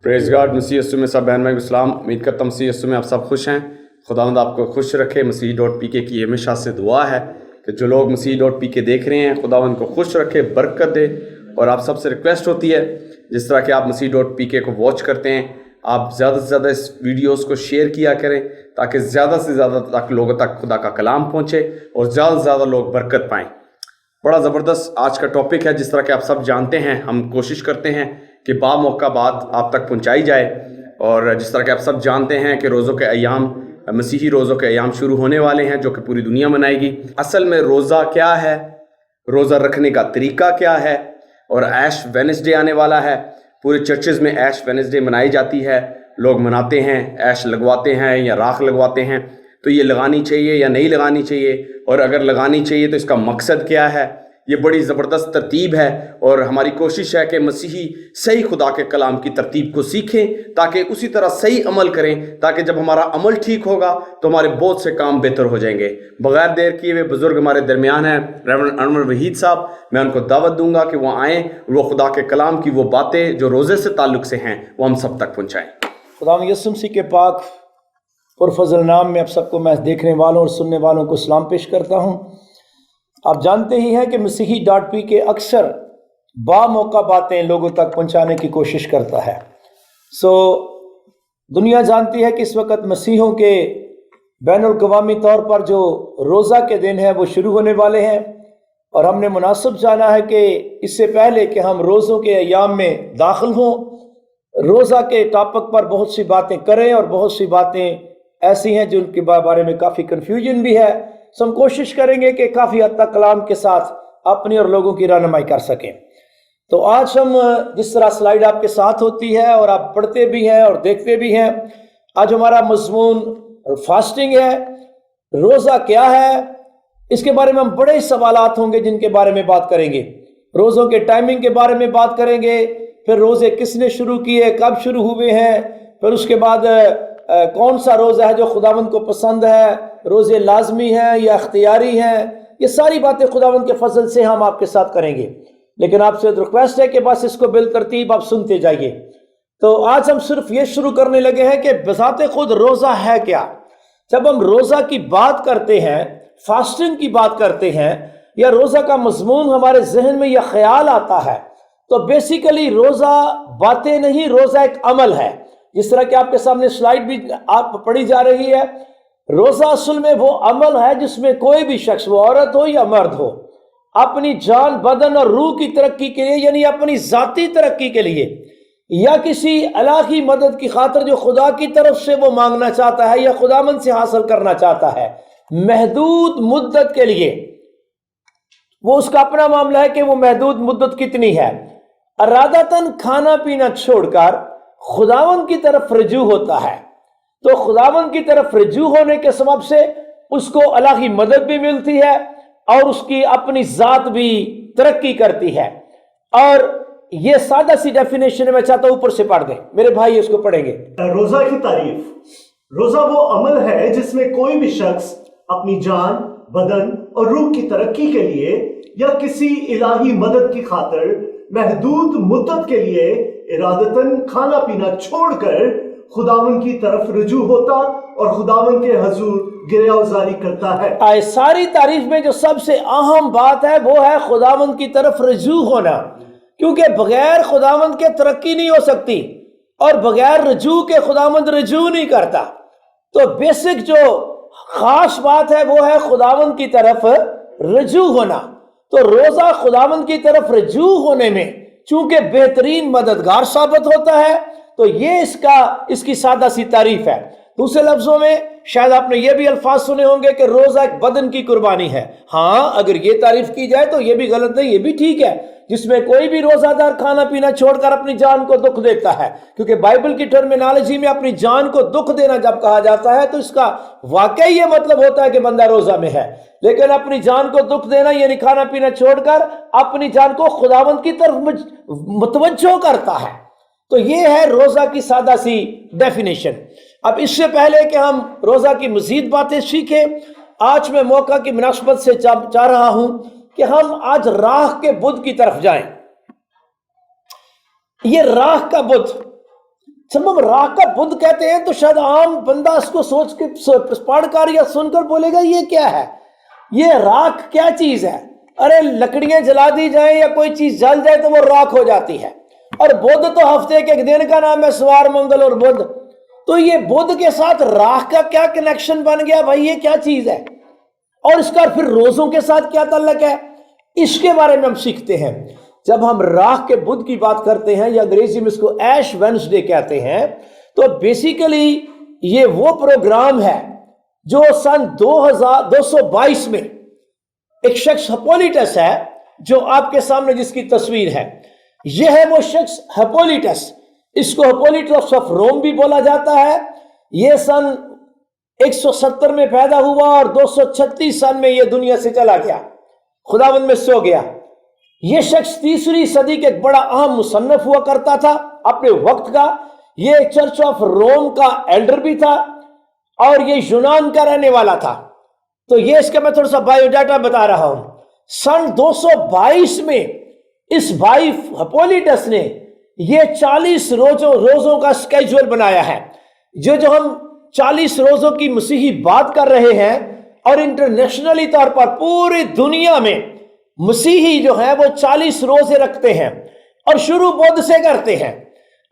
Praise God. मसीह यीशु में सब बहन भाई इस्लाम। उम्मीद करता हूँ मसीह यीशु में आप सब खुश हैं। खुदावंद आपको खुश रखे। मसीह.pk की हमेशा से दुआ है कि जो लोग मसीह.pk देख रहे हैं खुदावंद को खुश रखे, बरकत दे। और आप सबसे रिक्वेस्ट होती है जिस तरह के आप मसीह.pk को वॉच करते हैं, आप ज़्यादा से ज़्यादा इस वीडियोस को शेयर किया करें ताकि ज़्यादा से ज़्यादा तक लोगों तक खुदा का कलाम पहुँचे और ज़्यादा से ज़्यादा लोग बरकत पाएँ। बड़ा ज़बरदस्त आज का टॉपिक है। जिस तरह के आप सब जानते हैं, हम कोशिश करते हैं कि बामौका बात आप तक पहुंचाई जाए। और जिस तरह के आप सब जानते हैं कि रोज़ों के अयाम, मसीही रोज़ों के अयाम शुरू होने वाले हैं जो कि पूरी दुनिया मनाएगी। असल में रोज़ा क्या है, रोज़ा रखने का तरीका क्या है, और ऐश वेडनेसडे आने वाला है। पूरे चर्चेज़ में ऐश वेडनेसडे मनाई जाती है, लोग मनाते हैं, ऐश लगवाते हैं या राख लगवाते हैं। तो ये लगानी चाहिए या नहीं लगानी चाहिए, और अगर लगानी चाहिए तो इसका मकसद क्या है। ये बड़ी ज़बरदस्त तरतीब है और हमारी कोशिश है कि मसीही सही खुदा के कलाम की तरतीब को सीखें ताकि उसी तरह सही अमल करें, ताकि जब हमारा अमल ठीक होगा तो हमारे बहुत से काम बेहतर हो जाएंगे। बगैर देर किए हुए बुज़ुर्ग हमारे दरमियान हैं, रेवरेंड अनवर वहीद साहब। मैं उनको दावत दूंगा कि वो आएँ, वो खुदा के कलाम की वो बातें जो रोज़े से ताल्लुक़ से हैं वो हम सब तक पहुँचाएँ। खुदा यीशु मसीह के पाक और फजल नाम में आप सबको मैं देखने वालों और सुनने वालों को सलाम पेश करता हूँ। आप जानते ही हैं कि मसीही.pk अक्सर बामौका बातें लोगों तक पहुंचाने की कोशिश करता है। दुनिया जानती है कि इस वक्त मसीहों के बैनुल अक़वामी तौर पर जो रोज़ा के दिन है वो शुरू होने वाले हैं, और हमने मुनासिब जाना है कि इससे पहले कि हम रोज़ों के अयाम में दाखिल हों, रोज़ा के टॉपिक पर बहुत सी बातें करें, और बहुत सी बातें ऐसी हैं जिनके बारे में काफ़ी कन्फ्यूजन भी है। हम कोशिश करेंगे कि काफ़ी हद तक कलाम के साथ अपनी और लोगों की रहनुमाई कर सकें। तो आज हम जिस तरह स्लाइड आपके साथ होती है और आप पढ़ते भी हैं और देखते भी हैं, आज हमारा मज़मून फास्टिंग है। रोज़ा क्या है, इसके बारे में हम बड़े सवालात होंगे जिनके बारे में बात करेंगे। रोज़ों के टाइमिंग के बारे में बात करेंगे, फिर रोज़े किसने शुरू किए, कब शुरू हुए हैं, फिर उसके बाद कौन सा रोज़ा है जो खुदावंद को पसंद है, रोज़े लाजमी हैं या अख्तियारी हैं। ये सारी बातें खुदावंद के फजल से हम आपके साथ करेंगे, लेकिन आपसे रिक्वेस्ट है कि बस इसको बिल तरतीब आप सुनते जाइए। तो आज हम सिर्फ ये शुरू करने लगे हैं कि बज़ाते खुद रोज़ा है क्या। जब हम रोज़ा की बात करते हैं, फास्टिंग की बात करते हैं, या रोज़ा का मजमून हमारे जहन में यह ख्याल आता है, तो बेसिकली रोज़ा बातें नहीं, रोज़ा एक अमल है। जिस तरह कि आपके सामने स्लाइड भी आप पढ़ी जा रही है, रोज़ा असल में वो अमल है जिसमें कोई भी शख्स, वो औरत हो या मर्द हो, अपनी जान, बदन और रूह की तरक्की के लिए, यानी अपनी ज़ाती तरक्की के लिए, या किसी इलाही मदद की खातिर जो खुदा की तरफ से वो मांगना चाहता है या खुदामंद से हासिल करना चाहता है, महदूद मुद्दत के लिए, वो उसका अपना मामला है कि वो महदूद मुद्दत कितनी है। इरादतन खाना पीना छोड़कर खुदावंद की तरफ रजू होता है, तो खुदावंद की तरफ रजू होने के सबब से उसको इलाही मदद भी मिलती है और उसकी अपनी ज़ात भी तरक्की करती है। और ये सादा सी डेफिनेशन मैं चाहता हूं ऊपर से पढ़ दें, मेरे भाई इसको पढ़ेंगे। रोज़ा की तारीफ। रोज़ा वो अमल है जिसमें कोई भी शख्स अपनी जान, बदन और रूह की तरक्की के लिए या किसी इलाही मदद की खातिर महदूद मुद्दत के लिए इरादतन खाना पीना छोड़कर खुदावन की तरफ रजू होता और खुदावन के हजूर गिरयावजारी करता है। सारी तारीफ में जो सबसे अहम बात है वो है खुदावन की तरफ रजू होना, क्योंकि बगैर खुदावंद के तरक्की नहीं हो सकती और बगैर रजू के खुदावंद रजू नहीं करता। तो बेसिक जो खास बात है वो है खुदावंद की तरफ रजू होना। तो रोज़ा खुदावंद की तरफ रजू होने में चूंकि बेहतरीन मददगार साबित होता है, तो ये इसकी सादा सी तारीफ है। दूसरे लफ्जों में शायद आपने ये भी अल्फाज सुने होंगे कि रोज़ा एक बदन की कुर्बानी है। हाँ, अगर ये तारीफ की जाए तो ये भी गलत नहीं, ये भी ठीक है, जिसमें कोई भी रोज़ादार खाना पीना छोड़कर अपनी जान को दुख देता है, क्योंकि बाइबल की टर्मिनोलॉजी में अपनी जान को दुख देना जब कहा जाता है तो इसका वाकई ये मतलब होता है कि बंदा रोज़ा में है। लेकिन अपनी जान को दुख देना यानी खाना पीना छोड़कर अपनी जान को खुदावंद की तरफ मुतवज्जो करता है। तो ये है रोज़ा की सादा सी डेफिनेशन। अब इससे पहले कि हम रोज़ा की मजीद बातें सीखें, आज मैं मौका की मुनासबत से चाह रहा हूं कि हम आज राह के बुत की तरफ जाएं। ये राह का बुत جب ہم راکھ کا بدھ کہتے ہیں تو شاید عام بندہ اس کو سوچ کے پڑھ کر یا سن کر بولے گا یہ کیا ہے، یہ راکھ کیا چیز ہے؟ ارے لکڑیاں جلا دی جائیں یا کوئی چیز جل جائے تو وہ راکھ ہو جاتی ہے، اور بدھ تو ہفتے کے ایک دن کا نام ہے، سوار منگل اور بدھ، تو یہ بدھ کے ساتھ راکھ کا کیا کنیکشن بن گیا بھائی، یہ کیا چیز ہے؟ اور اس کا پھر روزوں کے ساتھ کیا تعلق ہے، اس کے بارے میں ہم سیکھتے ہیں۔ جب ہم راکھ کے بدھ کی بات کرتے ہیں یا انگریزی میں اس کو ایش وینسڈے کہتے ہیں، تو بیسیکلی یہ وہ پروگرام ہے جو سن 2222 میں ایک شخص ہپولیٹس ہے جو آپ کے سامنے جس کی تصویر ہے، یہ ہے وہ شخص ہپولیٹس، اس کو ہپولیٹس آف روم بھی بولا جاتا ہے۔ یہ سن 170 میں پیدا ہوا اور 236 سن میں یہ دنیا سے چلا گیا، خداوند میں سو گیا۔ یہ شخص 3 صدی کے ایک بڑا اہم مصنف ہوا کرتا تھا اپنے وقت کا، یہ چرچ آف روم کا ایلڈر بھی تھا اور یہ یونان کا رہنے والا تھا۔ تو یہ اس کا میں تھوڑا سا بایو ڈاٹا بتا رہا ہوں۔ سن 222 میں اس بھائی ہپولیٹس نے یہ 40 روزوں کا سکیجول بنایا ہے، جو ہم 40 روزوں کی مسیحی بات کر رہے ہیں، اور انٹرنیشنلی طور پر پوری دنیا میں مسیحی جو ہیں وہ 40 روزے رکھتے ہیں اور شروع بدھ سے کرتے ہیں۔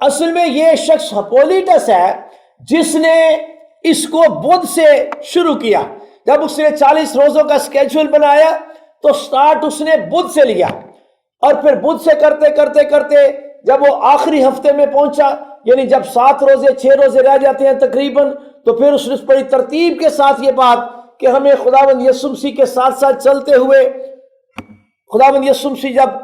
اصل میں یہ شخص ہپولیٹس ہے جس نے اس کو بدھ سے شروع کیا۔ جب اس نے 40 روزوں کا سکیجول بنایا تو سٹارٹ اس نے بدھ سے لیا، اور پھر بدھ سے کرتے کرتے کرتے جب وہ آخری ہفتے میں پہنچا، یعنی جب 7 روزے 6 روزے رہ جاتے ہیں تقریباً، تو پھر اس نے بڑی ترتیب کے ساتھ یہ بات کہ ہمیں خداوند یسوع مسیح کے ساتھ ساتھ چلتے ہوئے، خداوند یسوع مسیح جب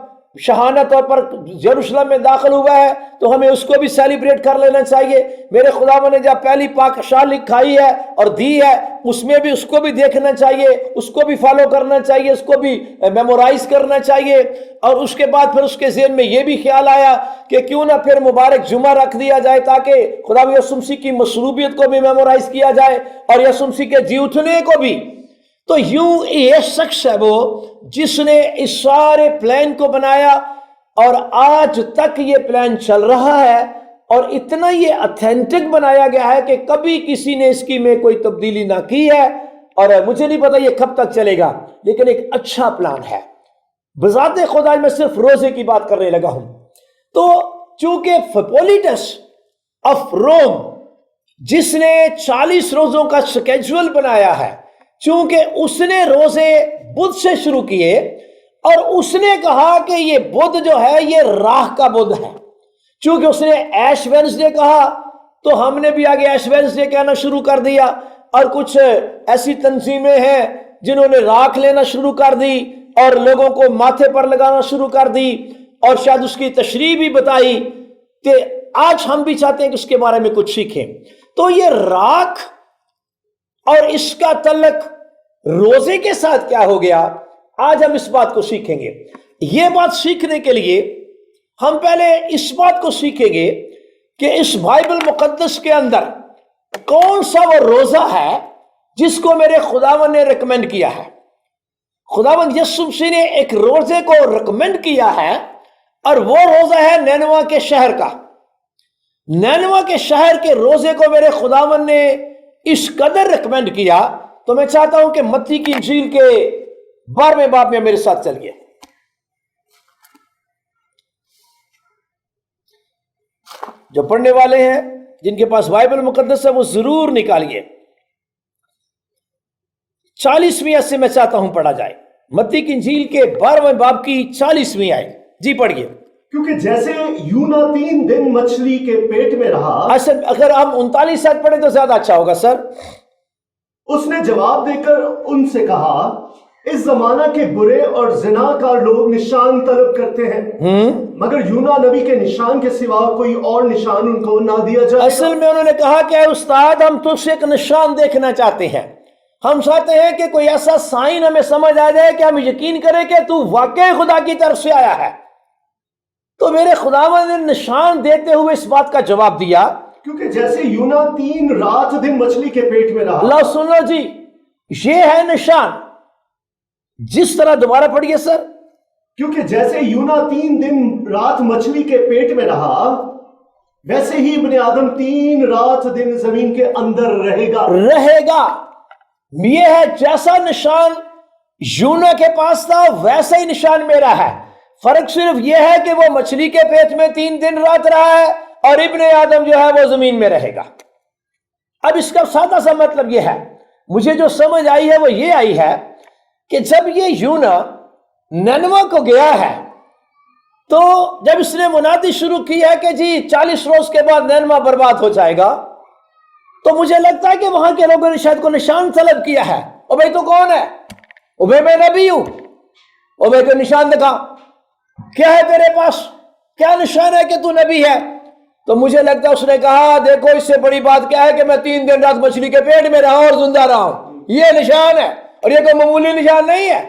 شاہانہ طور پر یروشلم میں داخل ہوا ہے تو ہمیں اس کو بھی سیلیبریٹ کر لینا چاہیے۔ میرے خداوند نے جب پہلی پاک شال لکھائی ہے اور دی ہے، اس میں بھی اس کو بھی دیکھنا چاہیے، اس کو بھی فالو کرنا چاہیے، اس کو بھی میمورائز کرنا چاہیے۔ اور اس کے بعد پھر اس کے ذہن میں یہ بھی خیال آیا کہ کیوں نہ پھر مبارک جمعہ رکھ دیا جائے تاکہ خداوند یسوع مسیح کی مصلوبیت کو بھی میمورائز کیا جائے اور یسوع مسیح کے جی اٹھنے کو بھی۔ تو یوں یہ شخص ہے وہ جس نے اس سارے پلان کو بنایا، اور آج تک یہ پلان چل رہا ہے، اور اتنا یہ اتھینٹک بنایا گیا ہے کہ کبھی کسی نے اس کی میں کوئی تبدیلی نہ کی ہے، اور مجھے نہیں پتا یہ کب تک چلے گا، لیکن ایک اچھا پلان ہے۔ بذات خدا میں صرف روزے کی بات کرنے لگا ہوں۔ تو چونکہ ہپولیٹس آف روم جس نے 40 روزوں کا سکیجول بنایا ہے، چونکہ اس نے روزے بدھ سے شروع کیے، اور اس نے کہا کہ یہ بدھ جو ہے یہ راہ کا بدھ ہے، چونکہ اس نے ایش وینسڈے کہا تو ہم نے بھی آگے ایش وینسڈے کہنا شروع کر دیا، اور کچھ ایسی تنظیمیں ہیں جنہوں نے راکھ لینا شروع کر دی اور لوگوں کو ماتھے پر لگانا شروع کر دی، اور شاید اس کی تشریح بھی بتائی، کہ آج ہم بھی چاہتے ہیں کہ اس کے بارے میں کچھ سیکھیں۔ تو یہ راکھ اور اس کا تعلق روزے کے ساتھ کیا ہو گیا، آج ہم اس بات کو سیکھیں گے۔ یہ بات سیکھنے کے لیے ہم پہلے اس بات کو سیکھیں گے کہ اس بائبل مقدس کے اندر کون سا وہ روزہ ہے جس کو میرے خداوند نے ریکمینڈ کیا ہے۔ خداوند یسوع مسیح نے ایک روزے کو ریکمینڈ کیا ہے، اور وہ روزہ ہے نینوا کے شہر کا۔ نینوا کے شہر کے روزے کو میرے خداوند نے اس قدر ریکمینڈ کیا، تو میں چاہتا ہوں کہ متی کی انجیل کے 12ویں باب میں میرے ساتھ چلیے۔ جو پڑھنے والے ہیں، جن کے پاس بائبل مقدس ہے، وہ ضرور نکالیے۔ 40ویں آیت سے میں چاہتا ہوں پڑھا جائے، متی کی انجیل کے 12ویں باب کی 40ویں آیت، جی پڑھیے۔ کیونکہ جیسے یونا 3 دن مچھلی کے پیٹ میں رہا، اگر ہم 39 آیت پڑھیں تو زیادہ اچھا ہوگا سر۔ اس نے جواب دے کر ان سے کہا، اس زمانہ کے برے اور زناکار لوگ نشان طلب کرتے ہیں، مگر یونا نبی کے نشان کے سوا کوئی اور نشان ان کو نہ دیا جائے۔ اصل میں انہوں نے کہا کہ اے استاد، ہم تجھ سے ایک نشان دیکھنا چاہتے ہیں، ہم چاہتے ہیں کہ کوئی ایسا سائن ہمیں سمجھ آ جائے کہ ہم یقین کریں کہ تو واقعی خدا کی طرف سے آیا ہے۔ تو میرے خداوند نے نشان دیتے ہوئے اس بات کا جواب دیا، کیونکہ جیسے یونا 3 رات دن مچھلی کے پیٹ میں رہا۔ اللہ سنو جی، یہ ہے نشان۔ جس طرح دوبارہ پڑھیے سر۔ کیونکہ جیسے یونا 3 دن رات مچھلی کے پیٹ میں رہا، वैसे ही इब्ने आदम 3 रात दिन जमीन के अंदर रहेगा। ये है जैसा निशान यूना के पास था वैसा ही निशान मेरा है। फर्क सिर्फ यह है कि वो मछली के पेट में 3 दिन रात रहा है और इब्ने आदम जो है वो जमीन में रहेगा। अब इसका सादा सा मतलब यह है, मुझे जो समझ आई है वो ये आई है कि जब ये यूना नैनवा को गया है तो जब इसने मुनादी शुरू की है कि जी 40 रोज के बाद नैनवा बर्बाद हो जाएगा, तो मुझे लगता है कि वहां के लोगों ने शायद को निशान तलब किया है। ओ भाई तू कौन है? ओ भाई मैं नबी हूं। ओ भाई को निशान दिखा, क्या है तेरे पास, क्या निशान है कि तू नबी है? तो मुझे लगता है उसने कहा देखो इससे बड़ी बात क्या है कि मैं 3 दिन रात मछली के पेट में रहा और जिंदा रहा हूं, ये निशान है और ये कोई मामूली निशान नहीं है,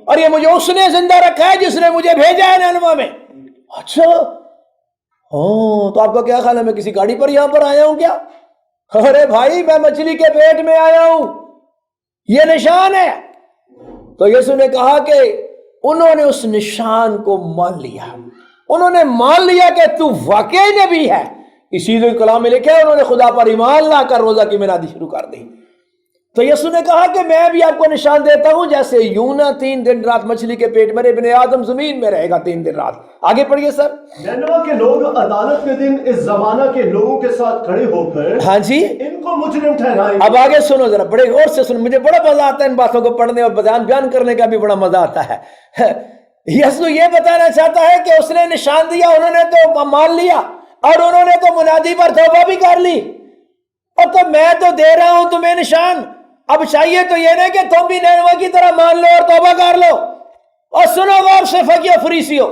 और ये मुझे उसने जिंदा रखा है जिसने मुझे भेजा है नैनवा में। अच्छा तो आपका क्या ख्याल है मैं किसी गाड़ी पर यहां पर आया हूं क्या? अरे भाई मैं मछली के पेट में आया हूं, ये निशान है। तो यीशु ने कहा कि उन्होंने उस निशान को मान लिया, उन्होंने मान लिया कि तू वाकई नबी है। इसी कलाम में लिखा है उन्होंने खुदा पर ईमान लाकर रोजा की मिनादी शुरू कर दी। तो यीशु ने कहा कि मैं भी आपको निशान देता हूं, जैसे यूना 3 दिन रात मछली के पेट में, इब्ने आदम जमीन में रहेगा 3 दिन रात। आगे पढ़िए सर। नैनवा के लोग अदालत के दिन इस जमाना के लोगों के साथ खड़े होकर हाँ जी इनको मुजरिम ठहराएंगे। अब आगे सुनो जरा, बड़े गौर से सुनो, मुझे बड़ा मजा आता है इन बातों को पढ़ने और बयान करने का भी बड़ा मजा आता है। यीशु ये बताना चाहता है कि उसने निशान दिया, उन्होंने तो मान लिया और उन्होंने तो मुनादी पर तौबा भी कर ली, और तो मैं तो दे रहा हूं तुम्हें निशान। अब चाहिए तो ये ना कि तुम भी नैनवा की तरह मान लो और तौबा कर लो। और सुनो गौर से फकीह फरीसियों,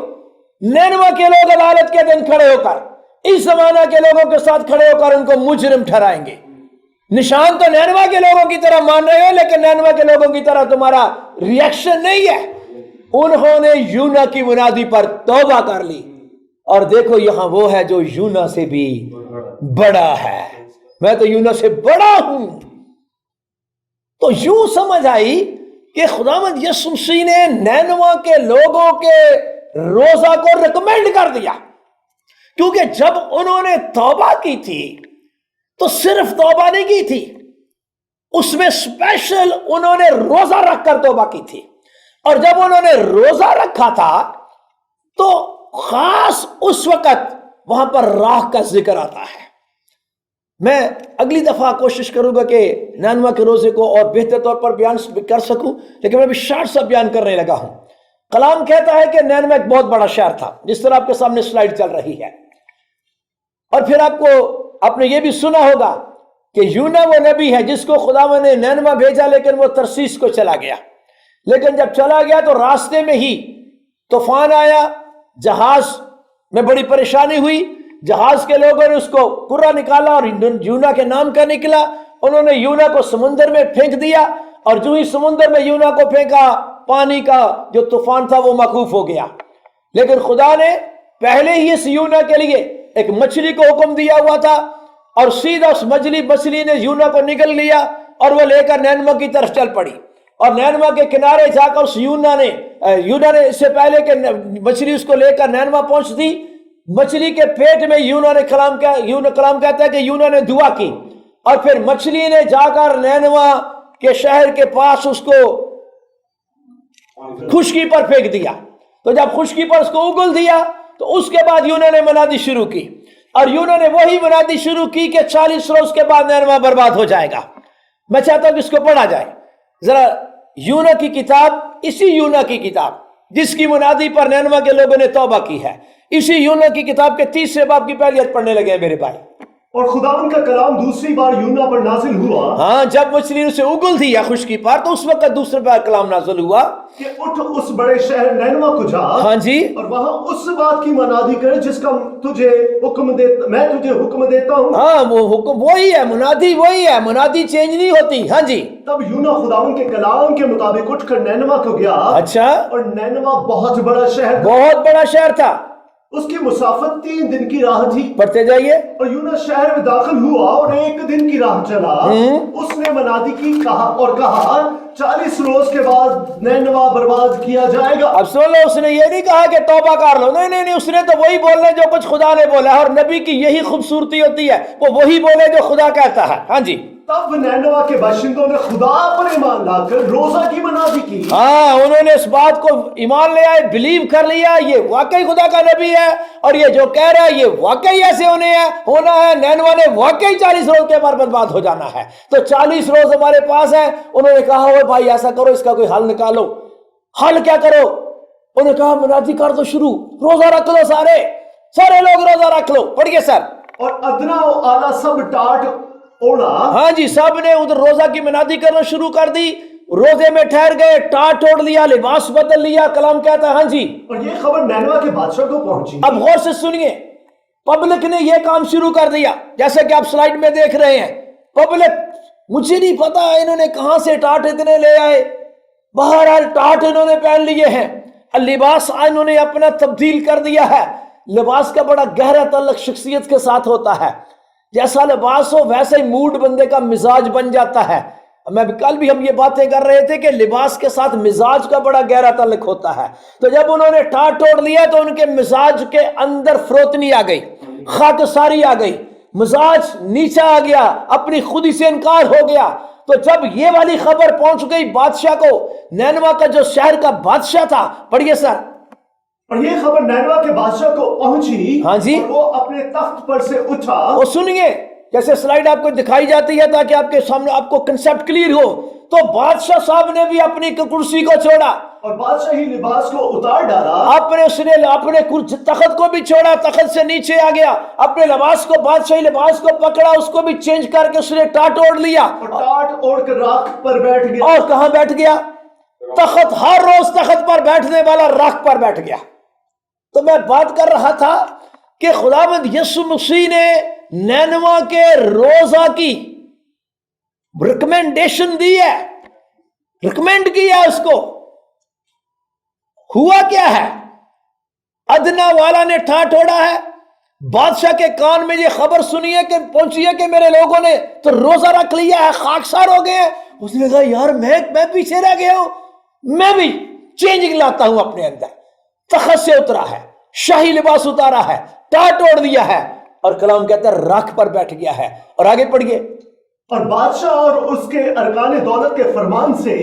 नैनवा के लोग अदालत के दिन खड़े होकर इस जमाना के लोगों के साथ खड़े होकर उनको मुजरिम ठहराएंगे। निशान तो नैनवा के लोगों की तरह मान रहे हो, लेकिन नैनवा के लोगों की तरह तुम्हारा रिएक्शन नहीं है। उन्होंने यूना की मुनादी पर तौबा कर ली, और देखो यहां वो है जो यूना से भी बड़ा है। मैं तो यूना से बड़ा हूं। तो यूं समझ आई कि खुदावंद यीशु मसीह ने नैनवा के लोगों के रोजा को रिकमेंड कर दिया, क्योंकि जब उन्होंने तौबा की थी तो सिर्फ तौबा नहीं की थी, उसमें स्पेशल उन्होंने रोजा रखकर तौबा की थी। और जब उन्होंने रोजा रखा था तो खास उस वक्त वहां पर राह का जिक्र आता है। मैं अगली दफा कोशिश करूंगा कि नैनवा के रोजे को और बेहतर तौर पर बयान कर सकूं, लेकिन मैं भी शार्ट सा बयान करने लगा हूं। कलाम कहता है कि नैनवा एक बहुत बड़ा शहर था, जिस तरह आपके सामने स्लाइड चल रही है। और फिर आपने ये भी सुना होगा कि यूना वो नबी है जिसको खुदावंद ने नैनवा भेजा, लेकिन वो तरसीस को चला गया। लेकिन जब चला गया तो रास्ते में ही तूफान आया, जहाज में बड़ी परेशानी हुई, जहाज के लोगों ने उसको कुर्रा निकाला और यूना के नाम का निकला। उन्होंने यूना को समुद्र में फेंक दिया, और जो ही समुद्र में यूना को फेंका, पानी का जो तूफान था वो मौकूफ हो गया। लेकिन खुदा ने पहले ही इस यूना के लिए एक मछली को हुक्म दिया हुआ था, और सीधा उस मछली ने यूना को निगल लिया और वो लेकर नैनवा की तरफ चल पड़ी। और नैनवा के किनारे जाकर उस यूना ने इससे पहले कि मछली उसको लेकर नैनवा पहुंचती, मछली के पेट में यूना कलाम कहता है कि यूना ने दुआ की, और फिर मछली ने जाकर नैनवा के शहर के पास उसको खुशकी पर फेंक दिया। तो जब खुशकी पर उसको उगल दिया तो उसके बाद यूना ने मनादी शुरू की, और यूना ने वही मनादी शुरू की कि 40 रोज के बाद नैनवा बर्बाद हो जाएगा। मैं चाहता हूं कि इसको पढ़ा जाए जरा। यूना की किताब, इसी यूना की किताब जिसकी मुनादी पर नैनवा के लोगों ने तौबा की है, इसी यूना की किताब के 30 बाब की पहली आयत पढ़ने लगे हैं मेरे भाई। और खुदावन का कलाम दूसरी बार यूना पर नाजिल हुआ। हाँ, जब मछली उसे उगल थी या खुशकी पर, तो उस वक्त दूसरी बार कलाम नाजिल हुआ कि उठ उस बड़े शहर नैनवा को जा, हाँ जी, और वहां उस बात की मनादी कर जिसका मैं तुझे हुक्म देता हूँ। हाँ, वो हुक्म वही है, मुनादी वही है, मुनादी चेंज नहीं होती। हाँ जी। तब यूना खुदावन के कलाम के मुताबिक उठकर नैनवा को गया। अच्छा। और नैनवा बहुत बड़ा शहर था, उसकी मुसाफत 3 दिन की राह थी। पढ़ते जाइए। और यूना शहर में दाखिल हुआ और 1 दिन की राह चला। उसने मनादी की कहा, 40 रोज के बाद नैनवा बर्बाद किया जाएगा। अब सुन लो, उसने ये नहीं कहा कि तौबा कर लो, नहीं नहीं नहीं, उसने तो वही बोलना जो कुछ खुदा ने बोला है, और नबी की यही खूबसूरती होती है, वो वही बोले जो खुदा कहता है। हाँ जी, तब नैनवा के बाशिंदों ने खुदा पर ईमान लाकर रोजा की मनादी की। हाँ, उन्होंने इस बात को ईमान ले आए, बिलीव कर लिया ये वाकई खुदा का नबी है, और ये जो कह रहा है ये वाकई ऐसे होना है। नैनवा ने वाकई 40 रोज के बाद बर्बाद हो जाना है। तो 40 रोज हमारे पास है। उन्होंने कहा ओ भाई ऐसा करो, इसका कोई हल निकालो। हल क्या करो? उन्होंने कहा मनादी कर दो शुरू, रोजा रख लो, सारे लोग रोजा रख लो। पढ़िए सर। और अदना और आला सब टाट ओढ़ा। हाँ जी, सब ने उधर रोजा की मनादी करना शुरू कर दी, रोजे में ठहर गए, टाट ओढ़ लिया, लिबास बदल लिया। कलाम कहता है हाँ जी। और ये खबर नैनवा के बादशाह को पहुंची। अब गौर से सुनिए, पब्लिक ने यह काम शुरू कर दिया, जैसे कि आप स्लाइड में देख रहे हैं। पब्लिक, मुझे नहीं पता इन्होंने कहां से टाट इतने ले आए, बहरहाल टाट इन्होंने पहन लिए हैं। लिबास इन्होंने अपना तब्दील कर दिया है। लिबास का बड़ा गहरा ताल्लुक शख्सियत के साथ होता है। जैसा लिबास हो वैसे ही मूड बंदे का मिजाज बन जाता है। कल भी हम ये बातें कर रहे थे कि लिबास के साथ मिजाज का बड़ा गहरा ताल्लुक होता है। तो जब उन्होंने टाट तोड़ लिया तो उनके मिजाज के अंदर फरोतनी आ गई, खाकसारी आ गई, मिजाज नीचा आ गया, अपनी खुदी से इनकार हो गया। तो जब ये वाली खबर पहुंच गई बादशाह को, नैनवा का जो शहर का बादशाह था, पढ़िए सर। और ये खबर नैनवा के बादशाह को पहुंची। हाँ जी। और वो अपने तख्त पर से उठा। वो सुनिए, जैसे स्लाइड आपको दिखाई जाती है ताकि आपके सामने आपको कंसेप्ट क्लियर हो। तो बादशाह साहब ने भी अपनी कुर्सी को छोड़ा और बादशाही लिबास को उतार डाला। उसने अपने तख्त को भी छोड़ा, तख्त से नीचे आ गया, अपने लिबास को, बादशाही लिबास को पकड़ा, उसको भी चेंज करके उसने टाट ओढ़ लिया और टाट ओढ़ कर राख पर बैठ गया। और कहां बैठ गया? तख्त, हर रोज तख्त पर बैठने वाला राख पर बैठ गया। तो मैं बात कर रहा था कि खुदावंद यीशु मसीह ने नैनवा के रोजा की रिकमेंडेशन दी है, रिकमेंड किया उसको। हुआ क्या है? अदना वाला ने ठाठ ओढ़ा है, बादशाह के कान में ये खबर सुनी है कि पहुंची है कि मेरे लोगों ने तो रोजा रख लिया है, खाकसार हो गए हैं। उसने कहा यार मैं पीछे रह गया हूं, मैं भी चेंजिंग लाता हूं अपने अंदर। तख्त से उतरा है, शाही लिबास उतारा है, टाट ओढ़ दिया है, और कलाम कहता है राख पर बैठ गया है। और आगे पढ़िए। और बादशाह और उसके अरकान दौलत के फरमान से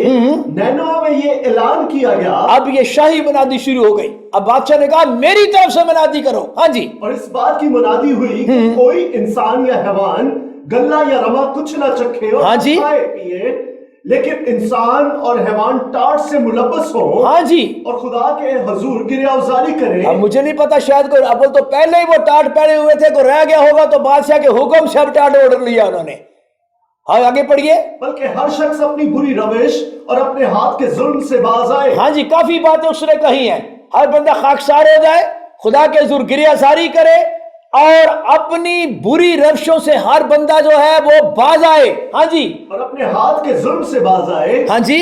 नैनवा में ये ऐलान किया गया। अब ये शाही मनादी शुरू हो गई। अब बादशाह ने कहा मेरी तरफ से मनादी करो। हाँ जी। और इस बात की मनादी हुई कि कोई इंसान या हैवान गल्ला या रमा कुछ ना चखे और हाँ जी। खाए पिए, लेकिन इंसान और हैवान टाट से मुलब्बस हो। हाँ जी। और खुदा के हुजूर गिरियावजारी करे। अब मुझे नहीं पता, शायद कोई अव्वल तो पहले ही वो टाट पहने हुए थे, को रह गया होगा तो बादशाह के हुक्म से अब टाट ओढ़ लिया उन्होंने। हाँ आगे पढ़िए। बल्कि हर शख्स अपनी बुरी रविश और अपने हाथ के जुल्म से बाज आए। हाँ जी, काफी बातें उसने कही हैं। हर बंदा खाकसार हो जाए, खुदा के हुजूर गिरियाजारी करे, और अपनी बुरी रविशों से हर बंदा जो है वो बाज आए। हाँ जी। और अपने हाथ के जुल्म से बाज आए। हाँ जी।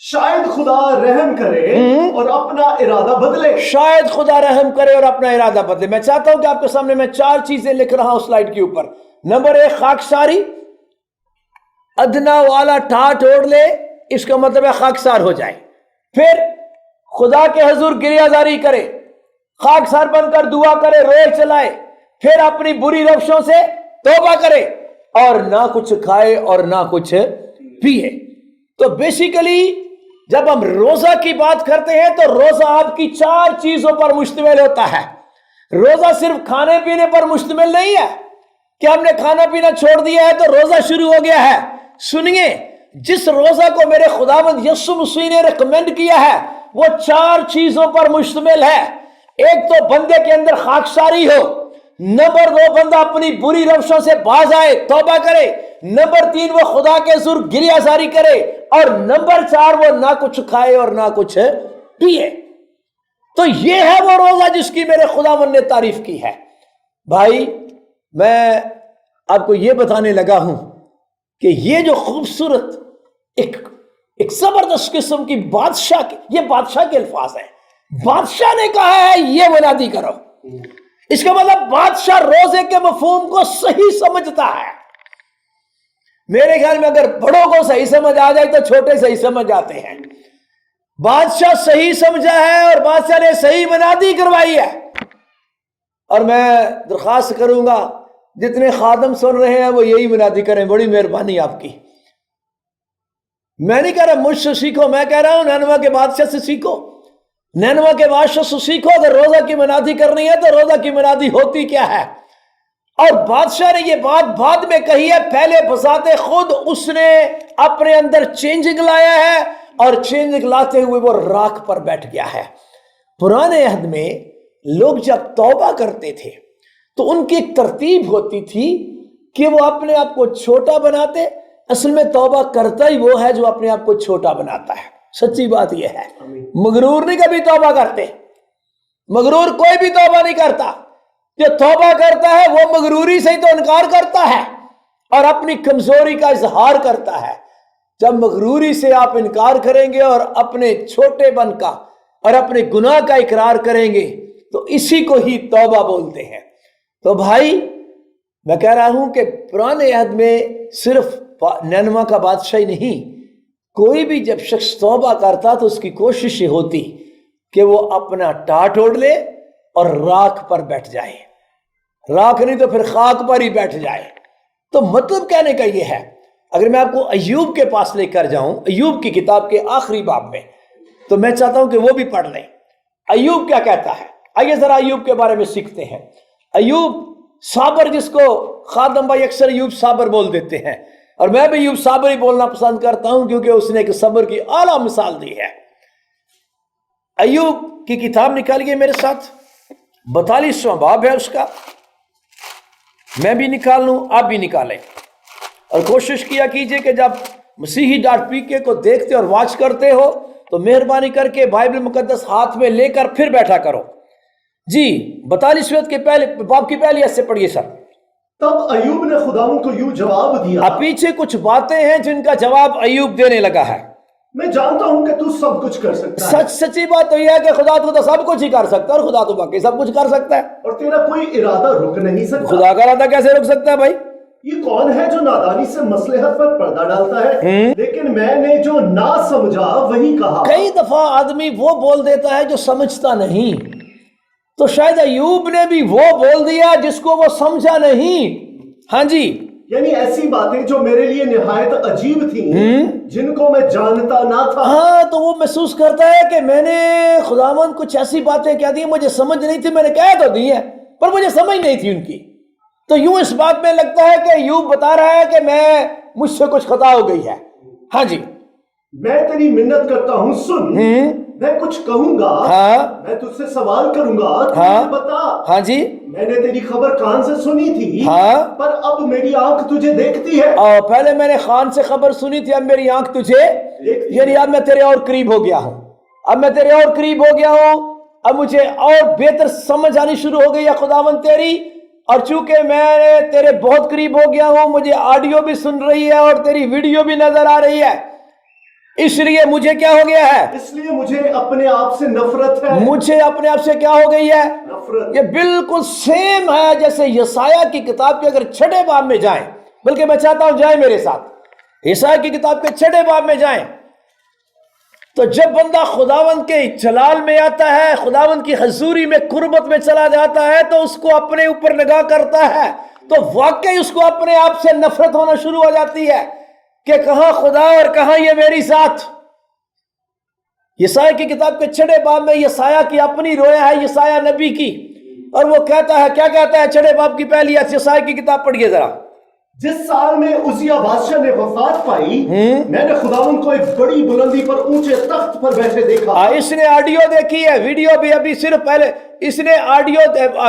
शायद खुदा रहम करे और अपना इरादा बदले। शायद खुदा रहम करे और अपना इरादा बदले। मैं चाहता हूं कि आपके सामने मैं 4 चीजें लिख रहा हूं स्लाइड के ऊपर। नंबर 1, खाकसारी। अदना वाला ठाठ ओढ़ ले, इसका मतलब है खाकसार हो जाए। फिर खुदा के हुजूर गिरियाजारी करे, खाकसार बनकर दुआ करे, रोए चलाए, फिर अपनी बुरी रविशों से तौबा करे, और ना कुछ खाए और ना कुछ पिए। तो बेसिकली जब हम रोजा की बात करते हैं तो रोजा आपकी 4 चीजों पर मुश्तमिल होता है। रोजा सिर्फ खाने पीने पर मुश्तमिल नहीं है कि हमने खाना पीना छोड़ दिया है तो रोजा शुरू हो गया है। सुनिए, जिस रोजा को मेरे खुदावंद यीशु मसीह ने रिकमेंड किया है वो 4 चीजों पर मुश्तमिल है। एक तो बंदे के अंदर खाकसारी हो, नंबर 2 बंदा अपनी बुरी रविशों से बाज आए, तौबा करे, नंबर 3 वो खुदा के हुजूर गिरियाजारी करे, और नंबर 4 वो ना कुछ खाए और ना कुछ पिए। तो ये है वो रोजा जिसकी मेरे खुदावंद ने तारीफ की है। भाई मैं आपको ये बताने लगा हूं कि ये जो खूबसूरत एक जबरदस्त किस्म की बादशाह के, ये बादशाह के अल्फाज है, बादशाह ने कहा है ये मुनादी करो। इसका मतलब बादशाह रोजे के मफहूम को सही समझता है। میرے خیال میں اگر بڑوں کو صحیح سمجھ آ جائے تو چھوٹے صحیح سمجھ آتے ہیں. بادشاہ صحیح سمجھا ہے اور بادشاہ نے صحیح منادی کروائی ہے. اور میں درخواست کروں گا جتنے خادم سن رہے ہیں وہ یہی منادی کریں. بڑی مہربانی آپ کی. میں نہیں کہہ رہا مجھ سے سیکھو، میں کہہ رہا ہوں نینوا کے بادشاہ سے سیکھو. نینوا کے بادشاہ سے سیکھو. اگر روزہ کی منادی کرنی ہے تو روزہ کی منادی ہوتی کیا ہے. اور بادشاہ نے یہ بات بعد میں کہی ہے، پہلے بذات خود اس نے اپنے اندر چینجنگ لایا ہے اور چینجنگ لاتے ہوئے وہ راکھ پر بیٹھ گیا ہے. پرانے عہد میں لوگ جب توبہ کرتے تھے تو ان کی ایک ترتیب ہوتی تھی کہ وہ اپنے آپ کو چھوٹا بناتے. اصل میں توبہ کرتا ہی وہ ہے جو اپنے آپ کو چھوٹا بناتا ہے. سچی بات یہ ہے. مغرور نہیں کبھی توبہ کرتے. مغرور کوئی بھی توبہ نہیں کرتا. جو توبہ کرتا ہے وہ مغروری سے ہی تو انکار کرتا ہے اور اپنی کمزوری کا اظہار کرتا ہے. جب مغروری سے آپ انکار کریں گے اور اپنے چھوٹے بن کا اور اپنے گناہ کا اقرار کریں گے تو اسی کو ہی توبہ بولتے ہیں. تو بھائی میں کہہ رہا ہوں کہ پرانے عہد میں صرف نینوا کا بادشاہ ہی نہیں، کوئی بھی جب شخص توبہ کرتا تو اس کی کوشش یہ ہوتی کہ وہ اپنا ٹاٹ اوڑھ لے اور راکھ پر بیٹھ جائے. راکھ نہیں تو پھر خاک پر ہی بیٹھ جائے. تو مطلب کہنے کا یہ ہے، اگر میں آپ کو ایوب کے پاس لے کر جاؤں، ایوب کی کتاب کے آخری باب میں، تو میں چاہتا ہوں کہ وہ بھی پڑھ لیں. ایوب کیا کہتا ہے؟ آئیے ذرا ایوب کے بارے میں سیکھتے ہیں. ایوب صابر، جس کو خادم بھائی اکثر ایوب صابر بول دیتے ہیں، اور میں بھی ایوب صابر ہی بولنا پسند کرتا ہوں کیونکہ اس نے ایک صبر کی اعلیٰ مثال دی ہے. ایوب کی کتاب نکالیے میرے ساتھ، 42واں باب ہے اس کا. میں بھی نکال لوں، آپ بھی نکالیں، اور کوشش کیا کیجئے کہ جب مسیحی .pk کو دیکھتے اور واچ کرتے ہو تو مہربانی کر کے بائبل مقدس ہاتھ میں لے کر پھر بیٹھا کرو. جی 42 کے پہلے باب کی پہلی آیت سے پڑھیے سر. تب ایوب نے خداوند کو یوں جواب دیا. اب پیچھے کچھ باتیں ہیں جن کا جواب ایوب دینے لگا ہے. میں جانتا ہوں کہ تو سب کچھ کر سکتا ہے. سچی بات تو یہ ہے کہ خدا تو سب کچھ ہی کر سکتا ہے، اور خدا تو باقی سب کچھ کر سکتا ہے، اور تیرا کوئی ارادہ رک نہیں سکتا. خدا کا ارادہ کیسے رک سکتا ہے بھائی؟ یہ کون ہے جو نادانی سے مصلحت پر پردہ ڈالتا ہے؟ لیکن میں نے جو نہ سمجھا وہی کہا. کئی دفعہ آدمی وہ بول دیتا ہے جو سمجھتا نہیں، تو شاید ایوب نے بھی وہ بول دیا جس کو وہ سمجھا نہیں. ہاں جی، یعنی ایسی باتیں جو میرے لیے نہایت عجیب تھیں، جن کو میں جانتا نہ تھا. ہاں، تو وہ محسوس کرتا ہے کہ میں نے خداوند کچھ ایسی باتیں کہہ دی مجھے سمجھ نہیں تھی، میں نے کہہ تو دی ہیں پر مجھے سمجھ نہیں تھی ان کی. تو یوں اس بات میں لگتا ہے کہ ایوب بتا رہا ہے کہ مجھ سے کچھ خطا ہو گئی ہے. ہاں جی، میں تیری منت کرتا ہوں، سن. میں کچھ کہوں گا، میں تجھ سے سوال کروں گا، تو مجھے بتا. ہاں جی، میں نے تیری خبر کان سے سنی تھی، ہاں، پر اب میری آنکھ تجھے دیکھتی ہے. پہلے میں نے خان سے خبر سنی تھی، اب میری آنکھ تجھے، یعنی اب میں تیرے اور قریب ہو گیا ہوں. اب میں تیرے اور قریب ہو گیا ہوں، اب مجھے اور بہتر سمجھ آنی شروع ہو گئی ہے خداوند تیری. اور چونکہ میں تیرے بہت قریب ہو گیا ہوں، مجھے آڈیو بھی سن رہی ہے اور تیری ویڈیو بھی نظر آ رہی ہے، اس لیے مجھے کیا ہو گیا ہے؟ اس لیے مجھے اپنے آپ سے نفرت ہے. مجھے اپنے آپ سے کیا ہو گئی ہے؟ نفرت. یہ بالکل سیم ہے جیسے یسایہ کی کتاب کے اگر 6 باب میں جائیں، بلکہ میں چاہتا ہوں جائیں میرے ساتھ یسایہ کی کتاب کے 6 باب میں جائیں، تو جب بندہ خداوند کے جلال میں آتا ہے، خداوند کی حضوری میں قربت میں چلا جاتا ہے، تو اس کو اپنے اوپر نگاہ کرتا ہے تو واقعی اس کو اپنے آپ سے نفرت ہونا شروع ہو جاتی ہے کہ کہاں خدا اور کہاں یہ میری ذات. یسایہ کی کتاب کے 6 باب میں یسایہ کی اپنی رویا ہے، یسایہ نبی کی، اور وہ کہتا ہے، کیا کہتا ہے 6 باب کی پہلی آیت؟ یسایہ کی کتاب پڑھیے ذرا. جس سال میں عزیہ بادشاہ نے وفات پائی، میں نے خداوند کو ایک بڑی بلندی پر اونچے تخت پر بیٹھے دیکھا. اس نے آڈیو دیکھی ہے، ویڈیو بھی ابھی صرف پہلے اس نے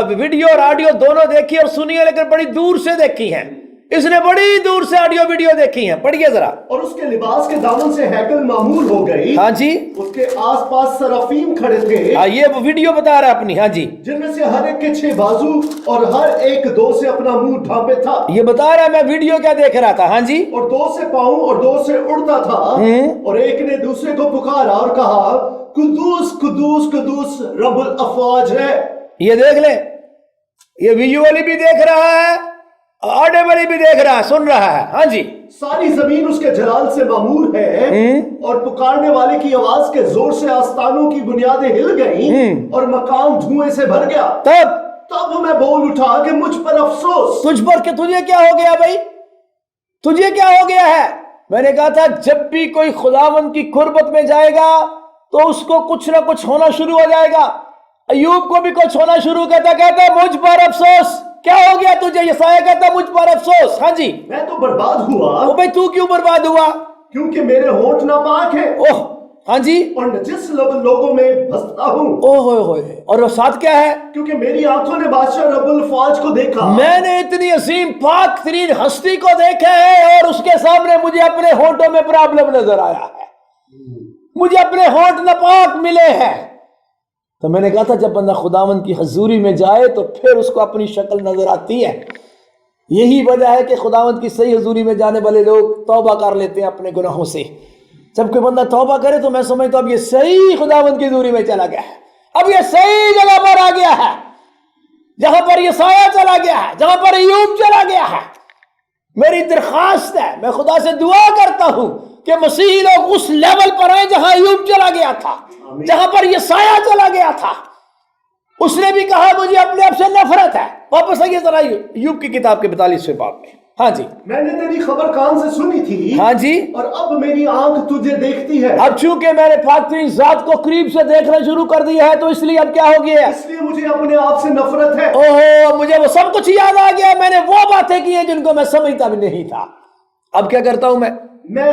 ویڈیو اور آڈیو دونوں دیکھی اور سنی ہے، لیکن بڑی دور سے دیکھی ہے. اس نے بڑی دور سے آڈیو ویڈیو دیکھی ہیں. پڑھیے ذرا. اور اس کے لباس کے دامن سے ہیکل معمول ہو گئی. ہاں جی. اس کے آس پاس سرافیم کھڑے تھے. یہ ویڈیو بتا رہا ہے اپنی. ہاں جی. جن میں سے ہر ایک کے 6 بازو اور ہر ایک 2 سے اپنا منہ ڈھانپے تھا. یہ بتا رہا ہے میں ویڈیو کیا دیکھ رہا تھا. ہاں جی. اور 2 سے پاؤں اور 2 سے اڑتا تھا. اور ایک نے دوسرے کو پکارا اور کہا، قدوس قدوس قدوس رب الافواج ہے. یہ دیکھ لیں، یہ ویژولی بھی دیکھ رہا ہے آڈے بری بھی دیکھ رہا ہے, سن رہا ہے. ہاں جی, सारी जमीन उसके जलाल से मामूर है और पुकारने वाले की आवाज के जोर से आस्तानों की बुनियादें हिल गईं और मकान धुएं से भर गया. तब मैं बोल उठा कि मुझ पर अफसोस. तुझ पर कि तुझे क्या हो गया भाई, तुझे क्या हो गया है. मैंने कहा था जब भी कोई खुदावंद की कुर्बत में जाएगा तो उसको कुछ ना कुछ होना शुरू हो जाएगा. अय्यूब को भी कुछ होना शुरू करता, कहता मुझ पर अफसोस. क्या हो गया तुझे? यसाया कहता मुझ पर अफसोस. हाँ जी, मैं तो बर्बाद हुआ. ओ भाई तू क्यों बर्बाद हुआ? क्योंकि मेरे होंठ नापाक हैं. ओह हाँ जी, और नजिस लोगों में बसता हूँ. ओह और वो साथ क्या है? क्योंकि मेरी आंखों ने बादशाह रब्बुल फौज को देखा. मैंने इतनी असीम पाक तरीन हस्ती को देखा है और उसके सामने मुझे अपने होंठों में प्रॉब्लम नजर आया है, मुझे अपने होंठ नापाक मिले हैं. तो मैंने कहा था जब बंदा खुदावंद की हजूरी में जाए तो फिर उसको अपनी शक्ल नजर आती है. यही वजह है कि खुदावंद की सही हजूरी में जाने वाले लोग तौबा कर लेते हैं अपने गुनाहों से. जब कोई बंदा तौबा करे तो मैं समझता हूं अब ये सही खुदावंद की हजूरी में चला गया है, अब ये सही जगह पर आ गया है, जहां पर यसाया चला गया है, जहां पर अय्यूब चला गया है. मेरी दरखास्त है, मैं खुदा से दुआ करता हूं कि मसीही लोग उस लेवल पर आए जहां अय्यूब चला गया था, जहां पर यसाया चला गया था. उसने भी कहा मुझे अपने आप से नफरत है. वापस आइए जरा अय्यूब की किताब के 42वें बाब में. हाँ जी, मैंने तेरी खबर कान से सुनी थी. हाँ जी, और अब मेरी आंख तुझे देखती है. अब चूंकि मैंने पाक तरीन जात को करीब से देखना शुरू कर दिया है तो इसलिए अब क्या हो गया? इसलिए मुझे अपने आप से नफरत है. ओहो, मुझे वो सब कुछ याद आ गया. मैंने वो बातें की हैं जिनको मैं समझता भी नहीं था. अब क्या करता हूं मैं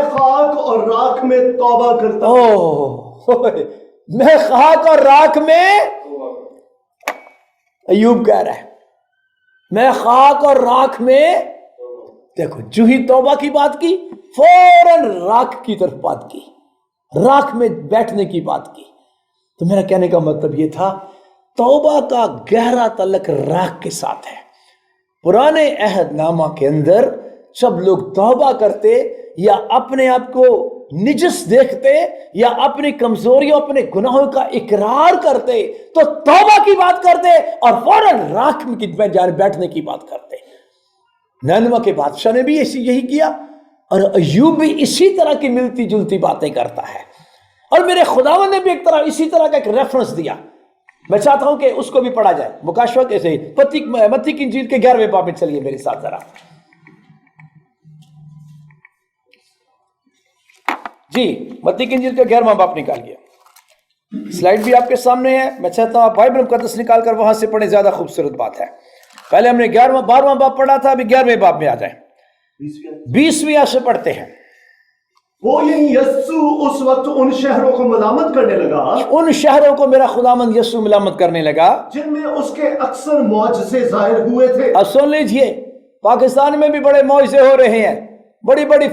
खाक और राख में तौबा करता हूं. ओह, मैं खाक और राख में, अय्यूब कह रहा है मैं खाक और राख में. देखो जो ही तौबा की बात की फौरन राख की तरफ बात की, राख में बैठने की बात की. तो मेरा कहने का मतलब ये था तौबा का गहरा तल्लक राख के साथ है. पुराने अहदनामा के अंदर जब लोग तौबा करते या अपने आप को निजस देखते या अपनी कमजोरियों अपने गुनाहों का इकरार करते तो तौबा की बात करते और फौरन राख में बैठने की बात करते. नैनवा के बादशाह ने भी यही किया और अय्यूब भी इसी तरह की मिलती जुलती बातें करता है. और मेरे खुदावन ने भी एक तरह इसी तरह का एक रेफरेंस दिया. मैं चाहता हूं कि उसको भी पढ़ा जाए. मुकाशवा कैसे मत्ती की इंजील के 11वें बाब में चलिए मेरे साथ जरा. जी, मत्ती की इंजील का 11वां बाब निकालिए. स्लाइड भी आपके सामने है. मैं चाहता हूं आप बाइबल मुकद्दस निकाल कर वहां से पढ़ें, ज्यादा खूबसूरत बात है. पहले हमने 12वां बाब पढ़ा था, अभी 11वें बाब में आ जाए. 20वीं आयत से पढ़ते हैं. वो यही यस्सु उस वक्त उन शहरों को मलामत करने लगा, उन शहरों को मेरा खुदामंद यस्सु मलामत करने लगा जिनमें उसके अक्सर मौजज़े जाहिर हुए थे. अब सुन लीजिए, पाकिस्तान में भी बड़े मौजज़े हो रहे हैं, बड़ी बड़ी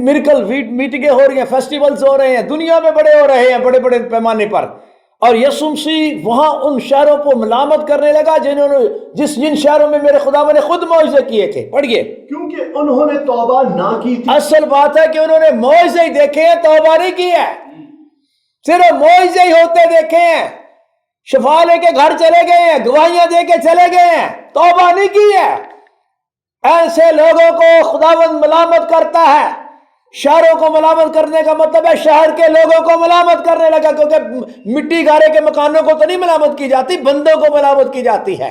मिरेकल मीटिंगें हो रही हैं, फेस्टिवल्स हो रहे हैं, दुनिया में बड़े हो रहे हैं बड़े बड़े पैमाने पर. और यीशु मसीह वहां उन शहरों को मलामत करने लगा जिन शहरों में मेरे खुदावन ने खुद मौजज़े किए थे. पढ़िए. क्योंकि उन्होंने तौबा ना की थी. असल बात है कि उन्होंने मौजज़े ही देखे हैं, तौबा नहीं की है. सिर्फ मौजज़े ही होते देखे हैं, शफा लेके घर चले गए हैं, गवाहियां दे के चले गए हैं, तौबा नहीं की है. ऐसे लोगों को खुदावंद मलामत करता है. शहरों को मलामत करने का मतलब है शहर के लोगों को मलामत करने लगा, क्योंकि मिट्टी गारे के मकानों को तो नहीं मलामत की जाती, बंदों को मलामत की जाती है.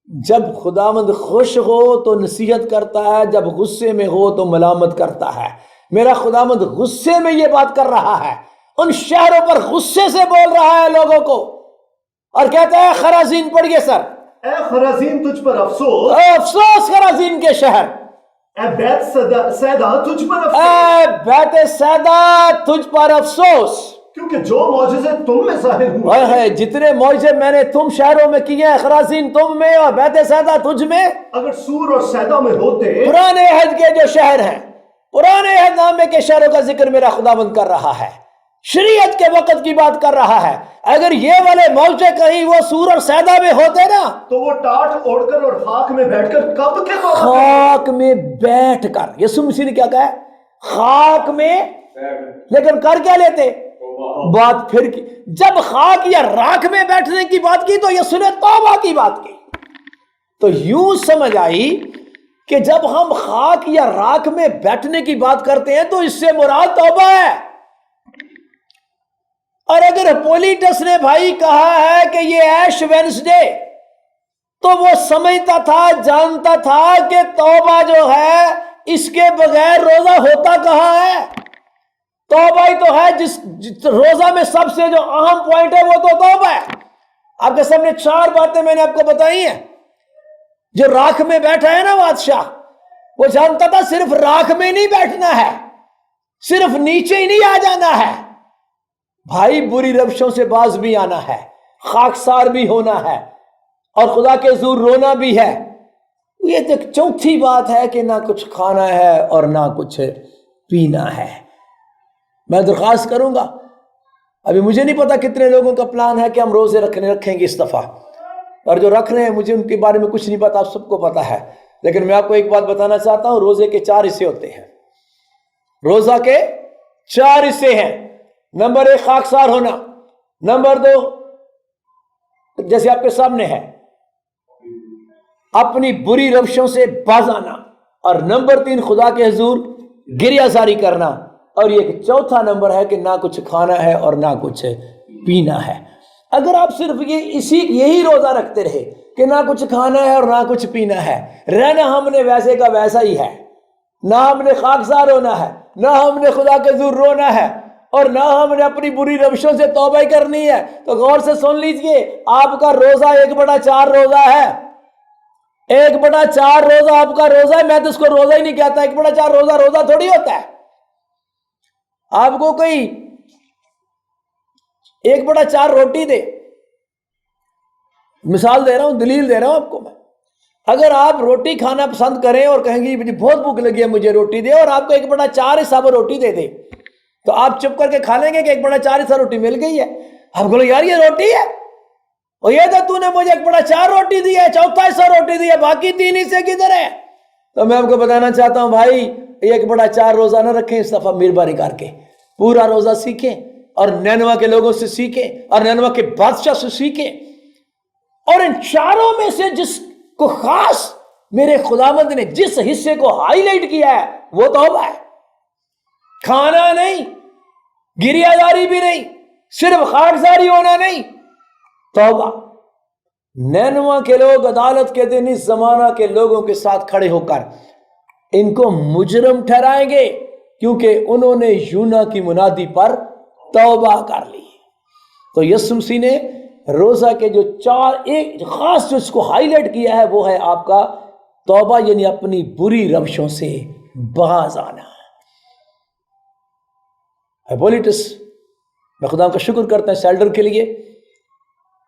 जब खुदावंद खुश हो तो नसीहत करता है, जब गुस्से में हो तो मलामत करता है. मेरा खुदावंद गुस्से में ये बात कर रहा है, उन शहरों पर गुस्से से बोल रहा है लोगों को और कहता है खराजीन. पढ़िए सर. ए खराजीन तुझ पर अफसोस, अफसोस खराजीन के शहर. ए बैत सैदा तुझ पर अफसोस, ए बैत सैदा तुझ पर अफसोस, क्योंकि जो मौजज़े तुम में जाहिर हुए है, जितने मौजज़े मैंने तुम शहरों में किए हैं, खराजीन तुम में और बैत सैदा तुझ में. अगर सूर और सैदा में होते, पुराने अहद के जो शहर हैं, पुराने अहदनामे के शहरों का जिक्र मेरा खुदाबंद कर रहा है, शरीयत के वक्त की बात कर रहा है. अगर ये वाले मौजे कहीं वो सूर और सैदा में होते ना तो वो टाट ओढ़कर और खाक में बैठकर कब के खाक में बैठकर, यीशु मसीह ने क्या कहा? खाक में. लेकिन कर क्या लेते? बात फिर की. जब खाक या राख में बैठने की बात की तो यीशु ने तौबा की बात की. تو یوں سمجھ آئی کہ جب ہم خاک یا راکھ میں بیٹھنے کی بات کرتے ہیں تو اس سے مراد توبہ ہے. اور اگر پولیٹس نے بھائی کہا ہے کہ یہ ایش وینسڈے، تو وہ سمجھتا تھا، جانتا تھا کہ توبہ جو ہے اس کے بغیر روزہ ہوتا کہاں ہے. توبہ ہی تو ہے جس روزہ میں سب سے جو اہم پوائنٹ ہے وہ تو توبہ ہے. آپ کے سامنے 4 باتیں میں نے آپ کو بتائی ہیں. جو راکھ میں بیٹھا ہے نا بادشاہ، وہ جانتا تھا صرف راکھ میں نہیں بیٹھنا ہے، صرف نیچے ہی نہیں آ جانا ہے بھائی، بری روشوں سے باز بھی آنا ہے، خاکسار بھی ہونا ہے، اور خدا کے حضور رونا بھی ہے. یہ تو چوتھی بات ہے کہ نہ کچھ کھانا ہے اور نہ کچھ پینا ہے. میں درخواست کروں گا، ابھی مجھے نہیں پتا کتنے لوگوں کا پلان ہے کہ ہم روزے رکھیں گے اس دفعہ، اور جو رکھ رہے ہیں مجھے ان کے بارے میں کچھ نہیں پتا، آپ سب کو پتا ہے. لیکن میں آپ کو ایک بات بتانا چاہتا ہوں، روزے کے 4 حصے ہوتے ہیں. روزہ کے 4 حصے ہیں. نمبر 1 خاکسار ہونا، نمبر 2 جیسے آپ کے سامنے ہے اپنی بری روشوں سے باز آنا، اور نمبر 3 خدا کے حضور گریہ زاری کرنا، اور یہ چوتھا نمبر ہے کہ نہ کچھ کھانا ہے اور نہ کچھ پینا ہے. اگر آپ صرف یہی روزہ رکھتے رہے کہ نہ کچھ کھانا ہے اور نہ کچھ پینا ہے، رہنا ہم نے ویسے کا ویسا ہی ہے، نہ ہم نے خاکسار ہونا ہے، نہ ہم نے خدا کے حضور رونا ہے، اور نہ ہم نے اپنی بری روشوں سے توبہ کرنی ہے، تو غور سے سن لیجئے، آپ کا روزہ 1/4 روزہ ہے. 1/4 روزہ آپ کا روزہ ہے. میں تو اس کو روزہ ہی نہیں کہتا. 1/4 روزہ تھوڑی ہوتا ہے. آپ کو کوئی 1/4 روٹی دے، مثال دے رہا ہوں، دلیل دے رہا ہوں آپ کو میں. اگر آپ روٹی کھانا پسند کریں اور کہیں گے مجھے بہت بھوک لگی ہے مجھے روٹی دے، اور آپ کو 1/4 حصہ وہ روٹی دے دے، تو آپ چپ کر کے کھا لیں گے کہ 1/4 حصہ روٹی مل گئی ہے. آپ بولو یار یہ روٹی ہے، اور یہ تو نے مجھے 1/4 روٹی دی ہے، چوتھا حصہ روٹی دی ہے، باقی 3 حصے کدھر ہے؟ تو میں آپ کو بتانا چاہتا ہوں بھائی، 1/4 روزہ نہ رکھیں اس دفعہ، مہربانی کر کے پورا روزہ سیکھیں، اور نینوا کے لوگوں سے سیکھیں، اور نینوا کے بادشاہ سے سیکھیں. اور ان چاروں میں سے جس کو خاص میرے خداوند نے جس حصے کو ہائی لائٹ کیا ہے وہ توبہ ہے. کھانا نہیں، گریہ زاری بھی نہیں، صرف خاکساری ہونا نہیں، توبہ. نینوا کے لوگ عدالت کے دن اس زمانہ کے لوگوں کے ساتھ کھڑے ہو کر ان کو مجرم ٹھہرائیں گے، کیونکہ انہوں نے یونا کی منادی پر توبہ کر لی. تو یسوع مسیح نے روزہ کے جو 4 ایک خاص جو اس کو ہائی لائٹ کیا ہے وہ ہے آپ کا توبہ، یعنی اپنی بری روشوں سے باز آنا. ہیپولیٹس، میں خدا کا شکر کرتا ہے سیلڈر کے لیے،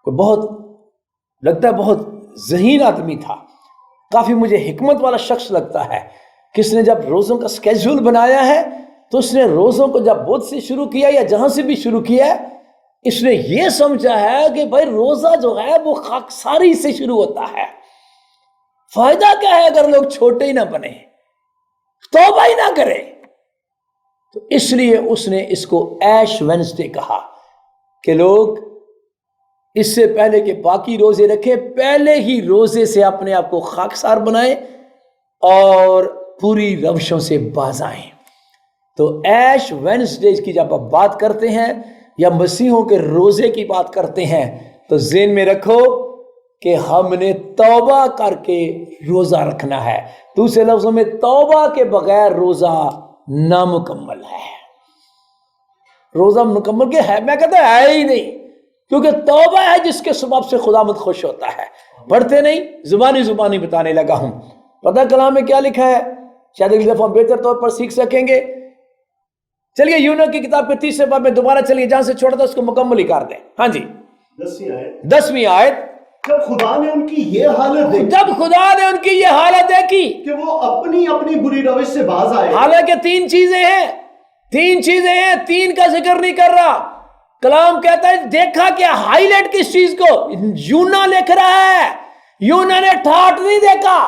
کوئی بہت لگتا ہے بہت ذہین آدمی تھا، کافی مجھے حکمت والا شخص لگتا ہے، کہ اس نے جب روزوں کا سکیجول بنایا ہے تو اس نے روزوں کو جب بدھ سے شروع کیا یا جہاں سے بھی شروع کیا ہے، اس نے یہ سمجھا ہے کہ بھائی روزہ جو ہے وہ خاکساری سے شروع ہوتا ہے. فائدہ کیا ہے اگر لوگ چھوٹے ہی نہ بنے، توبہ ہی نہ کرے؟ تو اس لیے اس نے اس کو ایش وینسڈے کہا کہ لوگ اس سے پہلے کہ باقی روزے رکھیں، پہلے ہی روزے سے اپنے آپ کو خاکسار بنائیں اور پوری روشوں سے باز آئیں. تو ایش وینسڈے کی جب آپ بات کرتے ہیں یا مسیحوں کے روزے کی بات کرتے ہیں تو ذہن میں رکھو کہ ہم نے توبہ کر کے روزہ رکھنا ہے. دوسرے لفظوں میں توبہ کے بغیر روزہ نامکمل ہے. روزہ مکمل کے ہے، میں کہتا ہے ہی نہیں، کیونکہ توبہ ہے جس کے سبب سے خداوند خوش ہوتا ہے. پڑھتے نہیں، زبانی بتانے لگا ہوں. پتہ کلام میں کیا لکھا ہے؟ شاید اگلی دفعہ بہتر طور پر سیکھ سکیں گے. چلیے یونا کی کتاب کے 30 باب میں دوبارہ چلیے، جہاں سے چھوڑا تھا اس کو مکمل ہی کر دیں. ہاں جی، 10ویں آیت. جب خدا نے ان کی یہ حالت دیکھی کہ وہ اپنی بری روش سے باز آئے. حالانکہ 3 چیزیں ہیں، 3 کا ذکر نہیں کر رہا. کلام کہتا ہے دیکھا کہ ہائی لائٹ کس چیز کو یونا لکھ رہا ہے. یونا نے ٹھاٹ نہیں دیکھا.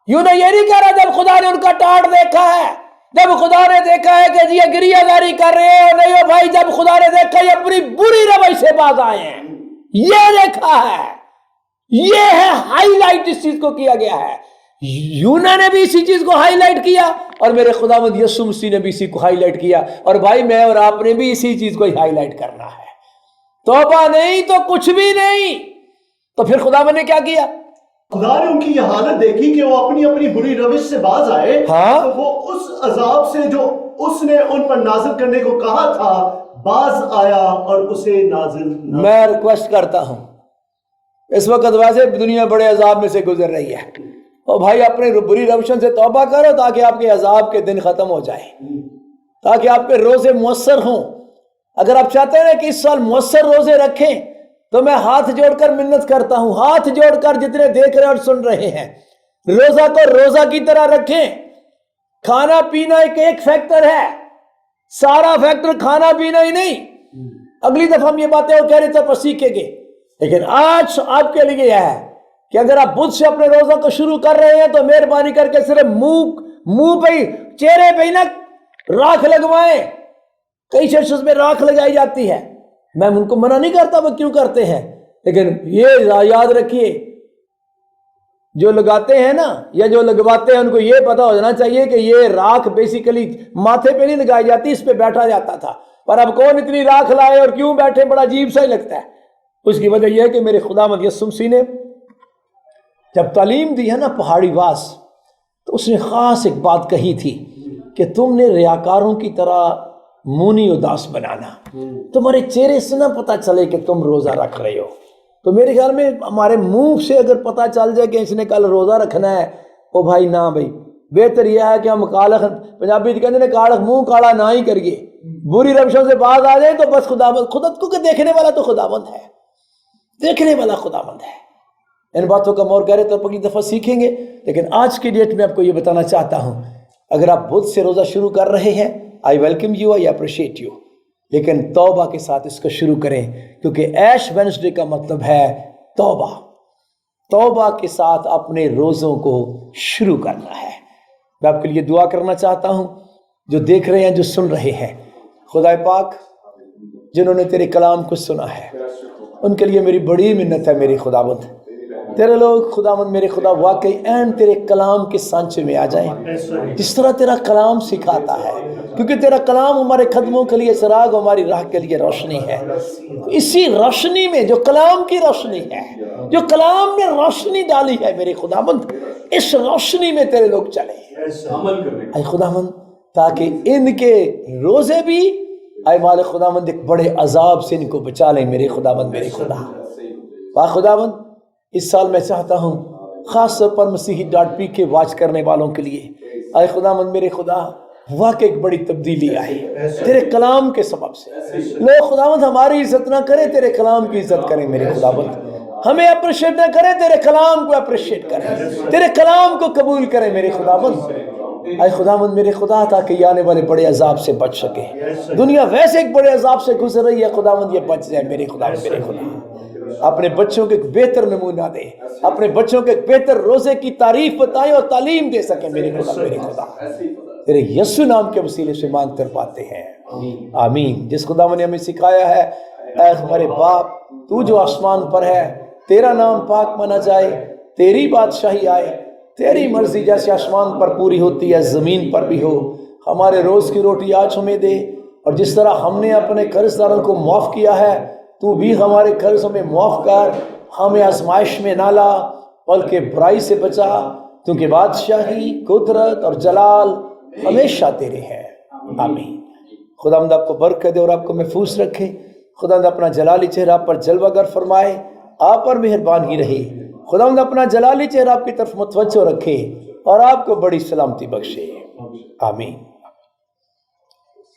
یونا یہ نہیں کہہ رہا جب خدا نے ان کا ٹاٹ دیکھا ہے، جب خدا نے دیکھا ہے کہ یہ گریہ زاری کر رہے ہیں، نہیں ہو بھائی، جب خدا نے دیکھا یہ اپنی بری روش سے باز آئے ہیں، یہ دیکھا ہے. ये है हाईलाइट, इस चीज को किया गया है। यूना ने भी इसी चीज को हाईलाइट किया और मेरे खुदावंद यीशु मसीह ने भी इसी को हाईलाइट किया, और भाई मैं और आपने भी इसी चीज को हाईलाइट करना है। तौबा नहीं तो कुछ भी नहीं। तो फिर खुदावंद ने क्या किया? खुदा ने उनकी यह हालत देखी कि वो अपनी अपनी बुरी रविश से बाज आए। हाँ। तो वो उस अजाब से जो उसने उन पर नाजिल करने को कहा था बाज आया और उसे नाजिल मैं रिक्वेस्ट करता हूं, इस वक्त वैसे दुनिया बड़े अजाब में से गुजर रही है, और भाई अपने बुरी रविशों से तौबा करो ताकि आपके अजाब के दिन खत्म हो जाए, ताकि आपके रोजे मुयस्सर हों। अगर आप चाहते हैं कि इस साल मुयस्सर रोजे रखें तो मैं हाथ जोड़कर मिन्नत करता हूं, हाथ जोड़कर जितने देख रहे और सुन रहे हैं, रोजा को रोजा की तरह रखें। खाना पीना एक फैक्टर है, सारा फैक्टर खाना पीना ही नहीं। अगली दफा हम ये बातें और कह रहे थे पर सीखेंगे, लेकिन आज आपके लिए यह है कि अगर आप बुध से अपने रोजा को शुरू कर रहे हैं तो मेहरबानी करके सिर्फ मुंह पे, चेहरे पे ही ना राख लगवाएं। कई चर्चों में राख लगाई जाती है, मैं उनको मना नहीं करता वो क्यों करते हैं, लेकिन ये याद रखिए जो लगाते हैं ना या जो लगवाते हैं उनको ये पता होना चाहिए कि ये राख बेसिकली माथे पे नहीं लगाई जाती, इस पे बैठा जाता था। पर अब कौन इतनी राख लाए और क्यों बैठे, बड़ा अजीब सा ही लगता है। उसकी वजह यह है कि मेरे खुदावंद यीशु मसीह ने जब तालीम दी है ना पहाड़ी वास, तो उसने खास एक बात कही थी कि तुमने रियाकारों की तरह मुनी उदास बनाना, तुम्हारे चेहरे से ना पता चले कि तुम रोजा रख रहे हो। तो मेरे ख्याल में हमारे मुंह से अगर पता चल जाए कि इसने कल रोजा रखना है, ओ भाई ना भाई, बेहतर यह है कि हम कालख, पंजाबी कहते हैं कालख मुंह काला ना ही करिए, बुरी रविशों से बाज आ जाए तो बस खुदावंद खुद को देखने वाला तो खुदावंद है, देखने वाला खुदावंद है। इन बातों का और गहरे तौर पर अगली दफा सीखेंगे, लेकिन आज की डेट में आपको ये बताना चाहता हूं, अगर आप बुध से रोजा शुरू कर रहे हैं, I welcome you, I appreciate you, लेकिन तौबा के साथ इसको शुरू करें, क्योंकि ऐश वेडनेसडे का मतलब है तौबा। तौबा के साथ अपने रोज़ों को शुरू करना है। मैं आपके लिए दुआ करना चाहता हूं, जो देख रहे हैं, जो सुन रहे हैं, खुदा पाक जिन्होंने तेरे कलाम को सुना है उनके लिए मेरी बड़ी मिन्नत है। मेरी खुदावंद तेरे लोग खुदावंद मेरे खुदा वाकई ऐन तेरे कलाम के सांचे में आ जाएं, जिस तरह तेरा कलाम सिखाता है, क्योंकि तेरा कलाम हमारे कदमों के लिए चिराग, हमारी राह के लिए रोशनी है। इसी रोशनी में जो कलाम की रोशनी है, जो कलाम में रोशनी डाली है मेरे खुदावंद, इस रोशनी में तेरे लोग चले आए खुदावंद, ताकि इनके रोजे भी आए माले खुदावंद एक बड़े अजाब से इनको बचा लें मेरे खुदावंद मेरे खुदा। वाह खुदावंद, इस साल मैं चाहता हूँ खास तौर पर मसीही .p के वाच करने वालों के लिए आए खुदावंद मेरे खुदा वाकई एक बड़ी तब्दीली आई तेरे कलाम के सबब से। लोग खुदावंद हमारी इज्जत ना करें, तेरे कलाम की इज्जत करें मेरे खुदावंद, हमें अप्रिशिएट ना करें, तेरे कलाम को अप्रिशिएट करें, तेरे कलाम को कबूल करें मेरे खुदावंद। आए खुदावंद मेरे खुदा, ताकि आने वाले बड़े अजाब से बच सके। दुनिया वैसे एक बड़े अजाब से गुजर रही है खुदावंद, ये बच जाए मेरे खुदावंद मेरे खुदा। अपने बच्चों को एक बेहतर नमूना दे, अपने बच्चों को एक बेहतर रोजे की तारीफ बताएं और तालीम दे सके मेरे खुदा मेरे खुदा। तेरे यीशु नाम के वसीले से मांग कर पाते हैं, आमीन। जिस खुदा ने हमें सिखाया है, ऐ हमारे बाप तू जो आसमान पर है, तेरा नाम पाक माना जाए, तेरी बादशाही आए, तेरी मर्जी जैसे आसमान पर पूरी होती है जमीन पर भी हो। हमारे रोज की रोटी आज हमें दे, और जिस तरह हमने अपने कर्जदारों को माफ किया है, तू भी हमारे कर्ज हमें माफ कर, हमें आजमाइश में ना ला बल्कि बुराई से बचा, क्योंकि बादशाही कुदरत और जलाल हमेशा तेरे हैं, आमीन। खुदावंद आपको बरकत दे और आपको महफूज रखे। खुदावंद अपना जलाली चेहरा आप पर जलवागर फरमाए, आप पर मेहरबानी रहे। खुदावंद अपना जलाली चेहरा आपकी तरफ मुतवज्जो रखे और आपको बड़ी सलामती बख्शे, आमीन।